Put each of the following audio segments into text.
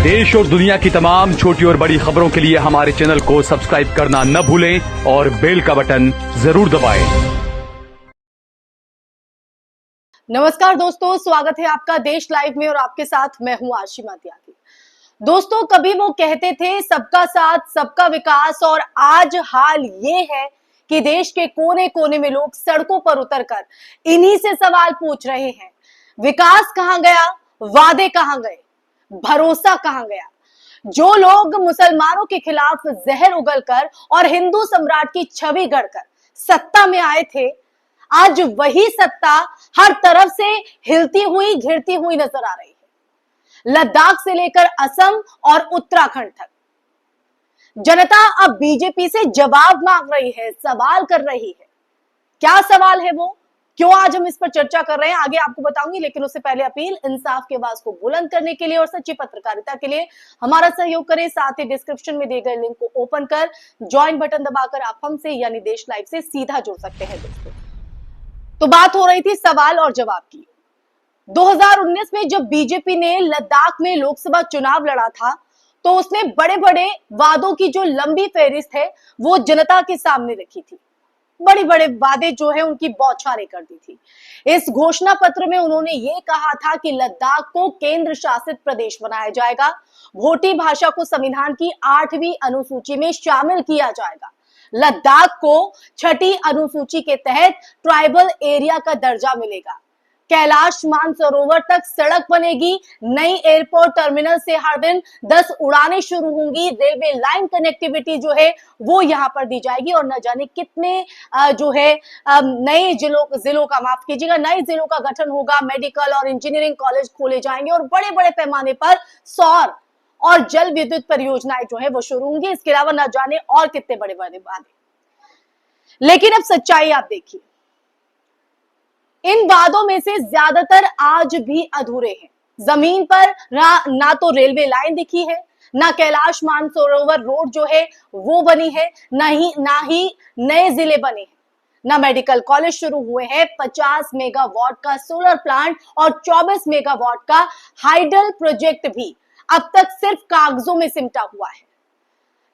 देश और दुनिया की तमाम छोटी और बड़ी खबरों के लिए हमारे चैनल को सब्सक्राइब करना न भूलें और बेल का बटन जरूर दबाएं। नमस्कार दोस्तों, स्वागत है आपका देश लाइव में और आपके साथ मैं हूं आशिमा त्यागी। दोस्तों, कभी वो कहते थे सबका साथ सबका विकास, और आज हाल ये है कि देश के कोने कोने में लोग सड़कों पर उतरकर इन्हीं से सवाल पूछ रहे हैं। विकास कहां गया, वादे कहां गए, भरोसा कहां गया। जो लोग मुसलमानों के खिलाफ जहर उगलकर और हिंदू सम्राट की छवि गढ़कर सत्ता में आए थे, आज वही सत्ता हर तरफ से हिलती हुई घिरती हुई नजर आ रही है। लद्दाख से लेकर असम और उत्तराखंड तक जनता अब बीजेपी से जवाब मांग रही है, सवाल कर रही है। क्या सवाल है वो, क्यों आज हम इस पर चर्चा कर रहे हैं, आगे आपको बताऊंगी। लेकिन उससे पहले अपील, इंसाफ के आवाज को बुलंद करने के लिए और सच्ची पत्रकारिता के लिए हमारा सहयोग करें। साथ ही डिस्क्रिप्शन में दिए गए लिंक को ओपन कर ज्वाइन बटन दबाकर आप हमसे यानी देश लाइव से सीधा जुड़ सकते हैं। दोस्तों, तो बात हो रही थी सवाल और जवाब की। 2019 में जब बीजेपी ने लद्दाख में लोकसभा चुनाव लड़ा था, तो उसने बड़े बड़े वादों की जो लंबी फहरिस्त है वो जनता के सामने रखी थी। बड़े बड़े वादे जो है उनकी बौछारें कर दी थी। इस घोषणा पत्र में उन्होंने ये कहा था कि लद्दाख को केंद्र शासित प्रदेश बनाया जाएगा, भोटी भाषा को संविधान की 8वीं अनुसूची में शामिल किया जाएगा, लद्दाख को 6ठी अनुसूची के तहत ट्राइबल एरिया का दर्जा मिलेगा, कैलाश मानसरोवर तक सड़क बनेगी, नई एयरपोर्ट टर्मिनल से हर दिन 10 उड़ानें शुरू होंगी, रेलवे लाइन कनेक्टिविटी जो है वो यहां पर दी जाएगी, और न जाने कितने जो है नए जिलों का, माफ कीजिएगा, नए जिलों का गठन होगा, मेडिकल और इंजीनियरिंग कॉलेज खोले जाएंगे और बड़े बड़े पैमाने पर सौर और जल विद्युत परियोजनाएं जो है वो शुरू होंगी। इसके अलावा न जाने और कितने बड़े बड़े वादे। लेकिन अब सच्चाई आप देखिए, इन वादों में से ज्यादातर आज भी अधूरे हैं। जमीन पर ना तो रेलवे लाइन दिखी है, ना कैलाश मानसरोवर रोड जो है वो बनी है, ना ही नए जिले बने हैं, ना मेडिकल कॉलेज शुरू हुए हैं। 50 मेगावाट का सोलर प्लांट और 24 मेगावाट का हाइडल प्रोजेक्ट भी अब तक सिर्फ कागजों में सिमटा हुआ है।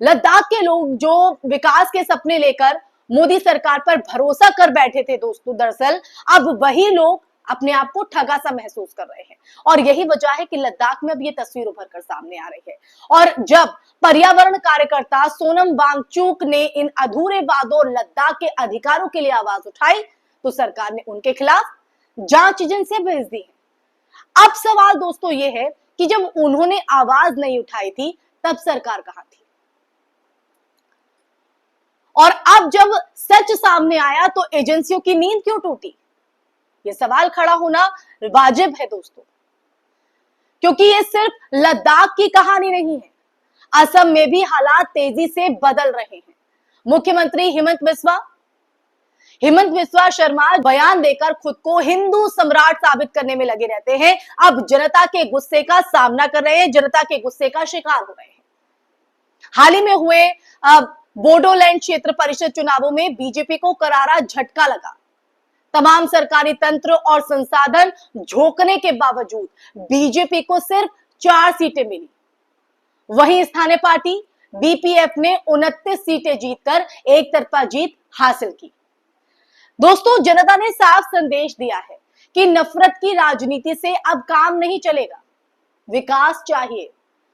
लद्दाख के लोग जो विकास के सपने लेकर मोदी सरकार पर भरोसा कर बैठे थे दोस्तों, दरअसल अब वही लोग अपने आप को ठगा सा महसूस कर रहे हैं, और यही वजह है कि लद्दाख में अब ये तस्वीर उभर कर सामने आ रही है। और जब पर्यावरण कार्यकर्ता सोनम वांगचुक ने इन अधूरे वादों और लद्दाख के अधिकारों के लिए आवाज उठाई, तो सरकार ने उनके खिलाफ जांच एजेंसियां भेज दी है। अब सवाल दोस्तों ये है कि जब उन्होंने आवाज नहीं उठाई थी तब सरकार कहां थी, और अब जब सच सामने आया तो एजेंसियों की नींद क्यों टूटी? ये सवाल खड़ा होना वाजिब है दोस्तों, क्योंकि ये सिर्फ लद्दाख की कहानी नहीं है। असम में भी हालात तेजी से बदल रहे हैं। मुख्यमंत्री हिमंत बिस्वा शर्मा बयान देकर खुद को हिंदू सम्राट साबित करने में लगे रहते हैं। अब जनता के गुस्से का सामना कर रहे हैं, जनता के गुस्से का शिकार हो रहे हैं। हाल ही में हुए बोडोलैंड क्षेत्र परिषद चुनावों में बीजेपी को करारा झटका लगा। तमाम सरकारी तंत्र और संसाधन झोंकने के बावजूद बीजेपी को सिर्फ 4 सीटें मिली। वहीं स्थानीय पार्टी बीपीएफ ने 29 सीटें जीतकर एक तरफा जीत हासिल की। दोस्तों, जनता ने साफ संदेश दिया है कि नफरत की राजनीति से अब काम नहीं चलेगा। विकास चाहिए,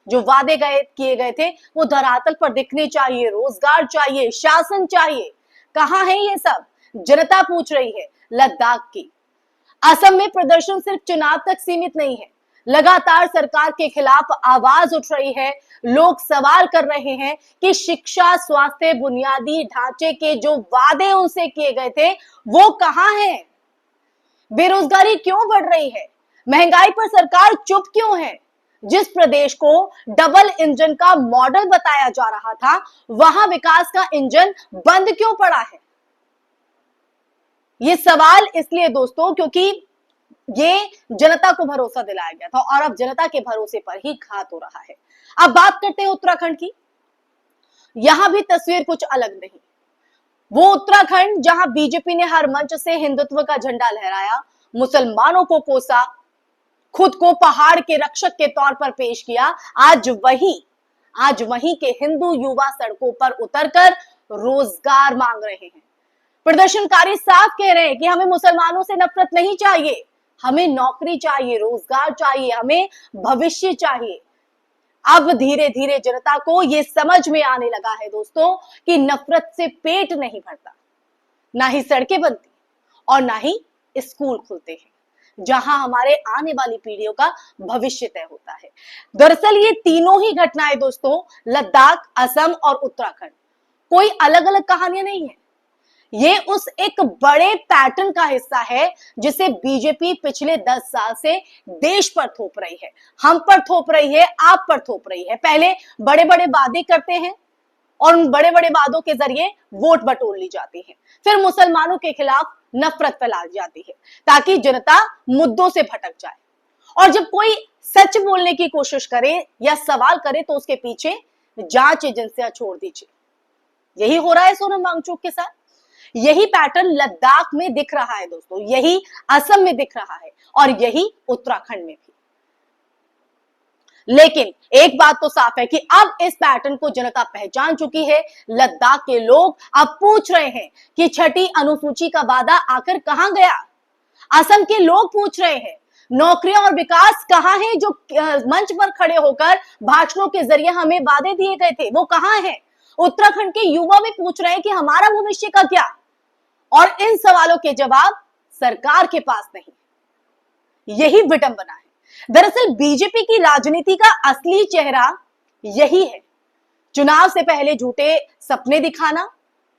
जो वादे किए गए थे वो धरातल पर दिखने चाहिए, रोजगार चाहिए, शासन चाहिए। कहां है ये सब? जनता पूछ रही है लद्दाख की। असम में प्रदर्शन सिर्फ चुनाव तक सीमित नहीं है, लगातार सरकार के खिलाफ आवाज उठ रही है। लोग सवाल कर रहे हैं कि शिक्षा, स्वास्थ्य, बुनियादी ढांचे के जो वादे उनसे किए गए थे वो कहां हैं? बेरोजगारी क्यों बढ़ रही है? महंगाई पर सरकार चुप क्यों है? जिस प्रदेश को डबल इंजन का मॉडल बताया जा रहा था, वहां विकास का इंजन बंद क्यों पड़ा है? ये सवाल इसलिए दोस्तों क्योंकि ये जनता को भरोसा दिलाया गया था, और अब जनता के भरोसे पर ही घात हो रहा है। अब बात करते हैं उत्तराखंड की। यहां भी तस्वीर कुछ अलग नहीं। वो उत्तराखंड जहां बीजेपी ने हर मंच से हिंदुत्व का झंडा लहराया, मुसलमानों को कोसा, खुद को पहाड़ के रक्षक के तौर पर पेश किया, आज वही के हिंदू युवा सड़कों पर उतरकर रोजगार मांग रहे हैं। प्रदर्शनकारी साफ कह रहे हैं कि हमें मुसलमानों से नफरत नहीं चाहिए, हमें नौकरी चाहिए, रोजगार चाहिए, हमें भविष्य चाहिए। अब धीरे धीरे जनता को यह समझ में आने लगा है दोस्तों कि नफरत से पेट नहीं भरता, ना ही सड़कें बनती और ना ही स्कूल खुलते हैं जहां हमारे आने वाली पीढ़ियों का भविष्य तय होता है। दरअसल ये तीनों ही घटनाएं दोस्तों लद्दाख, असम और उत्तराखंड कोई अलग अलग कहानियां नहीं है। ये उस एक बड़े पैटर्न का हिस्सा है जिसे बीजेपी पिछले 10 साल से देश पर थोप रही है, हम पर थोप रही है, आप पर थोप रही है। पहले बड़े बड़े वादे करते हैं और उन बड़े बड़े वादों के जरिए वोट बटोर ली जाती है, फिर मुसलमानों के खिलाफ नफरत फैलाई जाती है ताकि जनता मुद्दों से भटक जाए। और जब कोई सच बोलने की कोशिश करे या सवाल करे तो उसके पीछे जांच एजेंसियां छोड़ दीजिए। यही हो रहा है सोनम वांगचुक के साथ, यही पैटर्न लद्दाख में दिख रहा है दोस्तों, यही असम में दिख रहा है और यही उत्तराखंड में भी। लेकिन एक बात तो साफ है कि अब इस पैटर्न को जनता पहचान चुकी है। लद्दाख के लोग अब पूछ रहे हैं कि छठी अनुसूची का वादा आखिर कहां गया। असम के लोग पूछ रहे हैं नौकरियां और विकास कहां है, जो मंच पर खड़े होकर भाषणों के जरिए हमें वादे दिए गए थे, वो कहां है। उत्तराखंड के युवा भी पूछ रहे हैं कि हमारा भविष्य का क्या, और इन सवालों के जवाब सरकार के पास नहीं। यही विडंबना है। दरअसल बीजेपी की राजनीति का असली चेहरा यही है, चुनाव से पहले झूठे सपने दिखाना,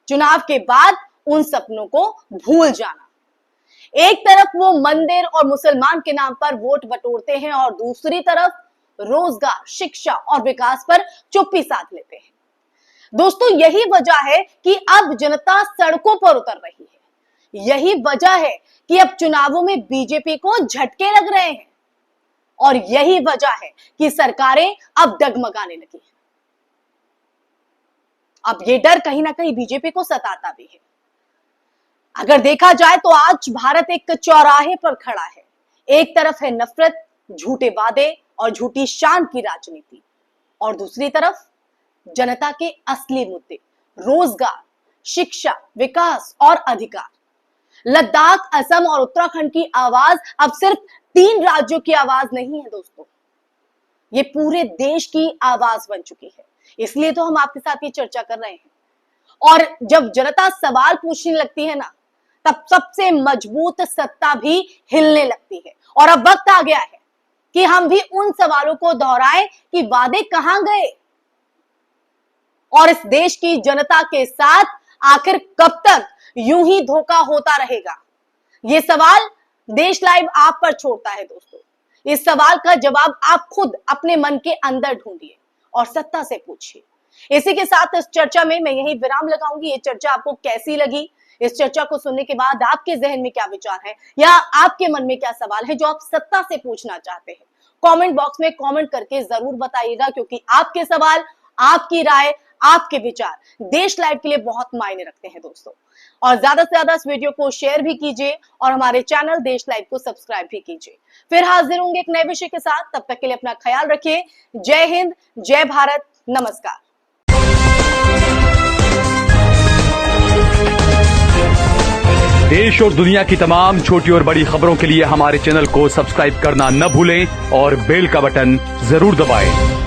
चुनाव के बाद उन सपनों को भूल जाना। एक तरफ वो मंदिर और मुसलमान के नाम पर वोट बटोरते हैं और दूसरी तरफ रोजगार, शिक्षा और विकास पर चुप्पी साध लेते हैं। दोस्तों यही वजह है कि अब जनता सड़कों पर उतर रही है। यही वजह है कि अब चुनावों में बीजेपी को झटके लग रहे हैं और यही वजह है कि सरकारें अब डगमगाने लगी हैं। अब ये डर कहीं ना कहीं बीजेपी को सताता भी है। अगर देखा जाए तो आज भारत एक चौराहे पर खड़ा है। एक तरफ है नफरत, झूठे वादे और झूठी शान की राजनीति, और दूसरी तरफ जनता के असली मुद्दे, रोजगार, शिक्षा, विकास और अधिकार। लद्दाख, असम और उत्तराखंड की आवाज अब सिर्फ 3 राज्यों की आवाज नहीं है दोस्तों, ये पूरे देश की आवाज बन चुकी है। इसलिए तो हम आपके साथ ये चर्चा कर रहे हैं। और जब जनता सवाल पूछने लगती है ना, तब सबसे मजबूत सत्ता भी हिलने लगती है। और अब वक्त आ गया है कि हम भी उन सवालों को दोहराएं कि वादे कहां गए और इस देश की जनता के साथ आखिर कब तक यूं ही धोखा होता रहेगा। ये सवाल देश लाइव आप पर छोड़ता है दोस्तों। इस सवाल का जवाब आप खुद अपने मन के अंदर ढूंढिए और सत्ता से पूछिए। इसी के साथ इस चर्चा में मैं यही विराम लगाऊंगी। ये चर्चा आपको कैसी लगी? इस चर्चा को सुनने के बाद आपके जहन में क्या विचार है या आपके मन में क्या सवाल है जो आप सत्ता से पूछना चाहते हैं? कमेंट बॉक्स में कमेंट करके जरूर बताइएगा, क्योंकि आपके सवाल, आपकी राय, आपके विचार देश लाइव के लिए बहुत मायने रखते हैं दोस्तों। और ज्यादा से ज्यादा इस वीडियो को शेयर भी कीजिए और हमारे चैनल देश लाइव को सब्सक्राइब भी कीजिए। फिर हाजिर होंगे एक नए विषय के साथ, तब तक के लिए अपना ख्याल रखिए। जय हिंद, जय भारत, नमस्कार। देश और दुनिया की तमाम छोटी और बड़ी खबरों के लिए हमारे चैनल को सब्सक्राइब करना न भूलें और बेल का बटन जरूर दबाएं।